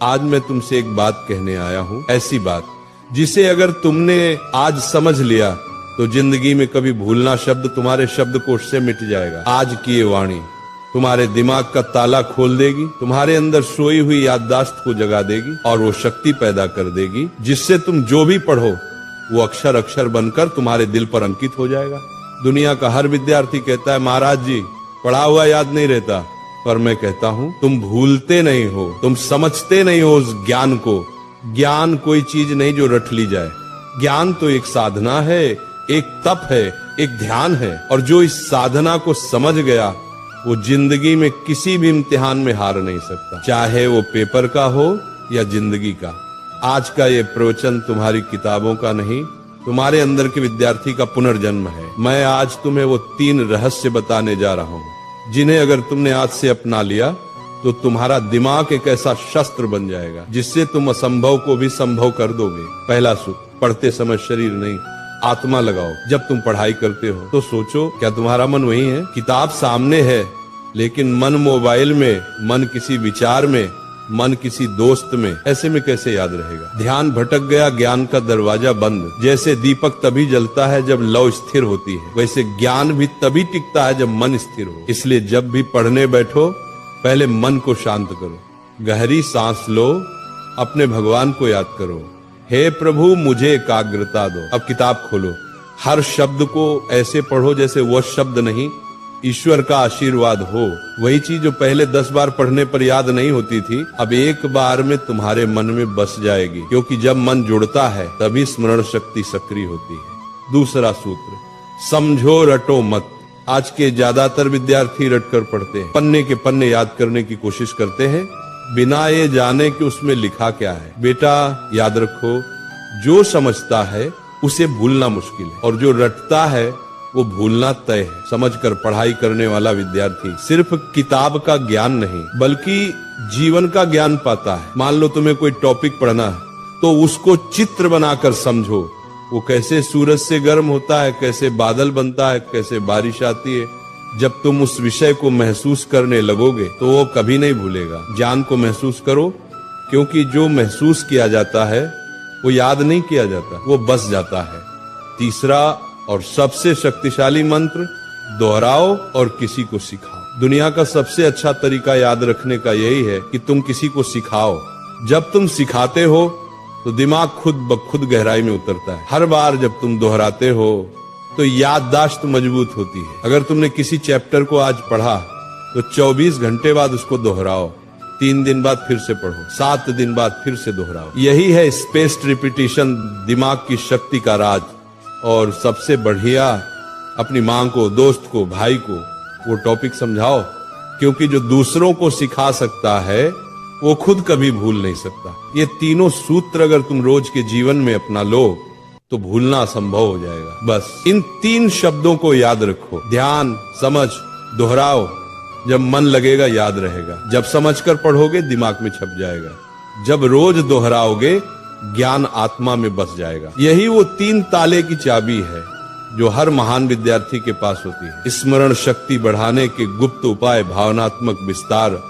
आज मैं तुमसे एक बात कहने आया हूं, ऐसी बात जिसे अगर तुमने आज समझ लिया तो जिंदगी में कभी भूलना शब्द तुम्हारे शब्दकोश से मिट जाएगा। आज की ये वाणी तुम्हारे दिमाग का ताला खोल देगी, तुम्हारे अंदर सोई हुई याददाश्त को जगा देगी और वो शक्ति पैदा कर देगी जिससे तुम जो भी पढ़ो वो अक्षर अक्षर बनकर तुम्हारे दिल पर अंकित हो जाएगा। दुनिया का हर विद्यार्थी कहता है महाराज जी पढ़ा हुआ याद नहीं रहता, पर मैं कहता हूं तुम भूलते नहीं हो, तुम समझते नहीं हो उस ज्ञान को। ज्ञान कोई चीज नहीं जो रट ली जाए, ज्ञान तो एक साधना है, एक तप है, एक ध्यान है, और जो इस साधना को समझ गया वो जिंदगी में किसी भी इम्तिहान में हार नहीं सकता, चाहे वो पेपर का हो या जिंदगी का। आज का ये प्रवचन तुम्हारी किताबों का नहीं, तुम्हारे अंदर के विद्यार्थी का पुनर्जन्म है। मैं आज तुम्हें वो 3 रहस्य बताने जा रहा हूं जिन्हें अगर तुमने आज से अपना लिया तो तुम्हारा दिमाग एक ऐसा शस्त्र बन जाएगा जिससे तुम असंभव को भी संभव कर दोगे। पहला सूत्र, पढ़ते समय शरीर नहीं आत्मा लगाओ। जब तुम पढ़ाई करते हो तो सोचो क्या तुम्हारा मन वही है? किताब सामने है लेकिन मन मोबाइल में, मन किसी विचार में, मन किसी दोस्त में, ऐसे में कैसे याद रहेगा? ध्यान भटक गया, ज्ञान का दरवाजा बंद। जैसे दीपक तभी जलता है जब लौ स्थिर होती है, वैसे ज्ञान भी तभी टिकता है जब मन स्थिर हो। इसलिए जब भी पढ़ने बैठो पहले मन को शांत करो, गहरी सांस लो, अपने भगवान को याद करो, हे प्रभु मुझे एकाग्रता दो। अब किताब खोलो, हर शब्द को ऐसे पढ़ो जैसे वह शब्द नहीं ईश्वर का आशीर्वाद हो। वही चीज जो पहले 10 बार पढ़ने पर याद नहीं होती थी अब एक बार में तुम्हारे मन में बस जाएगी, क्योंकि जब मन जुड़ता है तभी स्मरण शक्ति सक्रिय होती है। दूसरा सूत्र, समझो रटो मत। आज के ज्यादातर विद्यार्थी रटकर पढ़ते हैं, पन्ने के पन्ने याद करने की कोशिश करते हैं बिना ये जाने कि उसमें लिखा क्या है। बेटा याद रखो, जो समझता है उसे भूलना मुश्किल है और जो रटता है वो भूलना तय है। समझकर पढ़ाई करने वाला विद्यार्थी सिर्फ किताब का ज्ञान नहीं बल्कि जीवन का ज्ञान पाता है। मान लो तुम्हें कोई टॉपिक पढ़ना है तो उसको चित्र बनाकर समझो, वो कैसे सूरज से गर्म होता है, कैसे बादल बनता है, कैसे बारिश आती है। जब तुम उस विषय को महसूस करने लगोगे तो वो कभी नहीं भूलेगा। ज्ञान को महसूस करो, क्योंकि जो महसूस किया जाता है वो याद नहीं किया जाता, वो बस जाता है। तीसरा और सबसे शक्तिशाली मंत्र, दोहराओ और किसी को सिखाओ। दुनिया का सबसे अच्छा तरीका याद रखने का यही है कि तुम किसी को सिखाओ। जब तुम सिखाते हो तो दिमाग खुद ब खुद गहराई में उतरता है। हर बार जब तुम दोहराते हो तो याददाश्त मजबूत होती है। अगर तुमने किसी चैप्टर को आज पढ़ा तो 24 घंटे बाद उसको दोहराओ, 3 दिन बाद फिर से पढ़ो, 7 दिन बाद फिर से दोहराओ। यही है स्पेस्ड रिपीटिशन, दिमाग की शक्ति का राज। और सबसे बढ़िया, अपनी माँ को, दोस्त को, भाई को वो टॉपिक समझाओ, क्योंकि जो दूसरों को सिखा सकता है वो खुद कभी भूल नहीं सकता। ये तीनों सूत्र अगर तुम रोज के जीवन में अपना लो तो भूलना असंभव हो जाएगा। बस इन 3 शब्दों को याद रखो, ध्यान, समझ, दोहराओ। जब मन लगेगा याद रहेगा, जब समझकर पढ़ोगे दिमाग में छप जाएगा, जब रोज दोहराओगे ज्ञान आत्मा में बस जाएगा। यही वो 3 ताले की चाबी है जो हर महान विद्यार्थी के पास होती है। स्मरण शक्ति बढ़ाने के गुप्त उपाय, भावनात्मक विस्तार।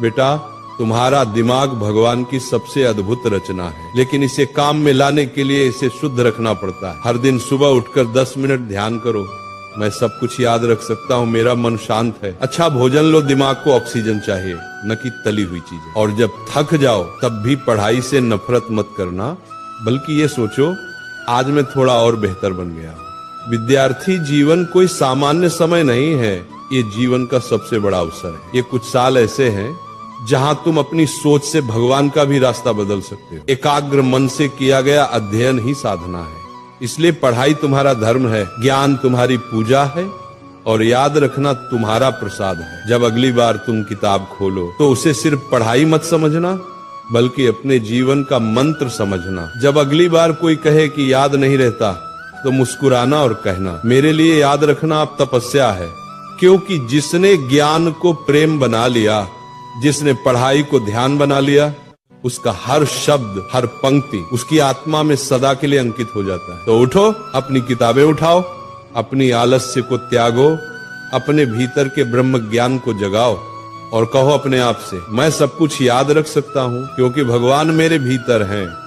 बेटा तुम्हारा दिमाग भगवान की सबसे अद्भुत रचना है, लेकिन इसे काम में लाने के लिए इसे शुद्ध रखना पड़ता है। हर दिन सुबह उठकर 10 मिनट ध्यान करो, मैं सब कुछ याद रख सकता हूँ, मेरा मन शांत है। अच्छा भोजन लो, दिमाग को ऑक्सीजन चाहिए, न कि तली हुई चीजें। और जब थक जाओ तब भी पढ़ाई से नफरत मत करना, बल्कि ये सोचो आज मैं थोड़ा और बेहतर बन गया। विद्यार्थी जीवन कोई सामान्य समय नहीं है, ये जीवन का सबसे बड़ा अवसर है। ये कुछ साल ऐसे हैं जहां तुम अपनी सोच से भगवान का भी रास्ता बदल सकते हो। एकाग्र मन से किया गया अध्ययन ही साधना है। इसलिए पढ़ाई तुम्हारा धर्म है, ज्ञान तुम्हारी पूजा है और याद रखना तुम्हारा प्रसाद है। जब अगली बार तुम किताब खोलो तो उसे सिर्फ पढ़ाई मत समझना, बल्कि अपने जीवन का मंत्र समझना। जब अगली बार कोई कहे कि याद नहीं रहता तो मुस्कुराना और कहना, मेरे लिए याद रखना अब तपस्या है। क्योंकि जिसने ज्ञान को प्रेम बना लिया, जिसने पढ़ाई को ध्यान बना लिया, उसका हर शब्द, हर पंक्ति उसकी आत्मा में सदा के लिए अंकित हो जाता है। तो उठो, अपनी किताबें उठाओ, अपनी आलस्य को त्यागो, अपने भीतर के ब्रह्म ज्ञान को जगाओ और कहो अपने आप से, मैं सब कुछ याद रख सकता हूँ क्योंकि भगवान मेरे भीतर हैं।